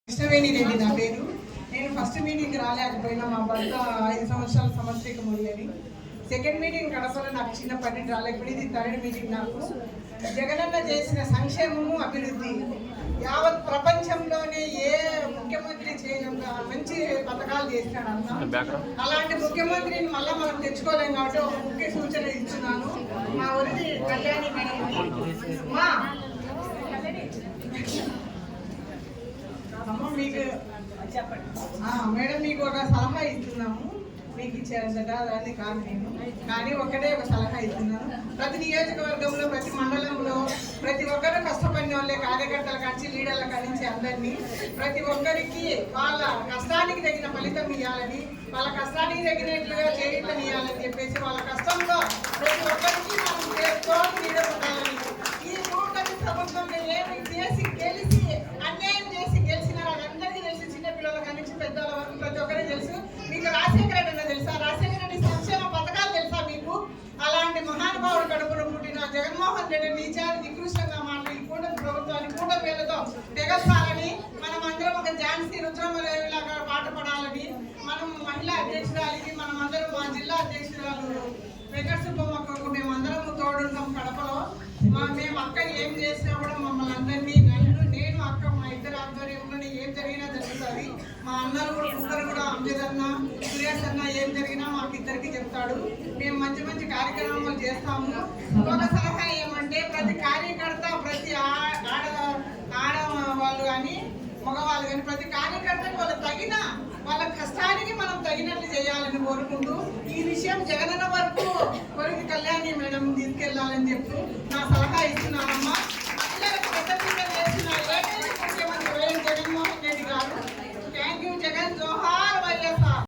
కృష్ణవేణి రెడ్డి నా పేరు. నేను ఫస్ట్ మీటింగ్ రాలేకపోయినా మా భర్త 5 సంవత్సరాల సమస్యకు ముడియని. సెకండ్ మీటింగ్ కడపలో నాకు చిన్న పని రాలేకపోయింది. ఇది థర్డ్ మీటింగ్. నాకు జగనన్న చేసిన సంక్షేమము అభివృద్ధి యావత్ ప్రపంచంలోనే ఏ ముఖ్యమంత్రి చేయకుండా మంచి పథకాలు చేసినాడు అన్న. అలాంటి ముఖ్యమంత్రిని మళ్ళీ మనం తెచ్చుకోలేం కాబట్టి ఒక ముఖ్య సూచన ఇస్తున్నాను. మా ఊరి కళ్యాణి మీకు చెప్పండి మేడం, మీకు ఒక సలహా ఇస్తున్నాము. మీకు ఇచ్చారంట దాన్ని కాదు నేను, కానీ ఒకటే ఒక సలహా ఇస్తున్నాను. ప్రతి నియోజకవర్గంలో, ప్రతి మండలంలో ప్రతి ఒక్కరు కష్టపడిన వాళ్ళే, కార్యకర్తల కాంచి లీడర్ల కానించి అందరినీ ప్రతి ఒక్కరికి వాళ్ళ కష్టానికి తగిన ఫలితం ఇవ్వాలని, వాళ్ళ కష్టానికి తగినట్లుగా చేయుతని ఇవ్వాలని చెప్పేసి వాళ్ళ కష్టంలో ప్రతి ఒక్కరికి మనం తోడు నిలబడాలని. ఈ కూటమి ప్రభుత్వంలో ఏమి చేసి గెలిచి అన్యాయం చేసి గెలిచిన వాళ్ళందరికీ తెలుసు. చిన్నపిల్లల కానించి పెద్దల వరకు ప్రతి ఒక్కరికి తెలుసు. మీకు రాజశేఖర రెడ్డి అన్న తెలుసా? రాజశేఖర రెడ్డి సంక్షేమ పథకాలు తెలుసా మీకు? అలాంటి మహానుభావుడు కడుపున పుట్టిన జగన్మోహన్ రెడ్డి నీచాన్ని నికృష్టంగా మాట్లాడి ఈ కూటమి ప్రభుత్వాన్ని కూటమిలతో తెగసాలని, మనం అందరం ఒక ఝాన్సీ రుద్రమలాగా పాటుపడాలని, మనం మహిళా అధ్యక్షురాలికి మనం అందరం మా జిల్లా అధ్యక్షురాలు వెంకటసుబ్బమ్మకు మేమందరం తోడుంటాం కడపలో. మేము అక్క ఏం చేసినా కూడా మమ్మల్ని అందరినీ నేను అక్క మా ఇద్దరు ఆధ్వర్యంలో ఏం జరిగినా జరుగుతుంది. మా అన్నలు కూడా ముగ్గురు కూడా అంబేద్ అన్న, సురేష్ అన్న ఏం జరిగినా మాకు ఇద్దరికి చెప్తాడు. మేము మంచి మంచి కార్యక్రమాలు చేస్తాము. ఒక సలహా ఏమంటే ప్రతి కార్యకర్త, ప్రతి ఆడవాళ్ళు కానీ మగవాళ్ళు కానీ ప్రతి కార్యకర్తకి వాళ్ళ కష్టానికి మనం తగినట్లు చేయాలని కోరుకుంటూ ఈ విషయం జగనన్న వరకు కళ్యాణి మేడం తీసుకెళ్లాలని చెప్తూ నా సలహా ఇస్తున్నానమ్మా. పిల్లలకు పెద్ద పిల్లలు వేసిన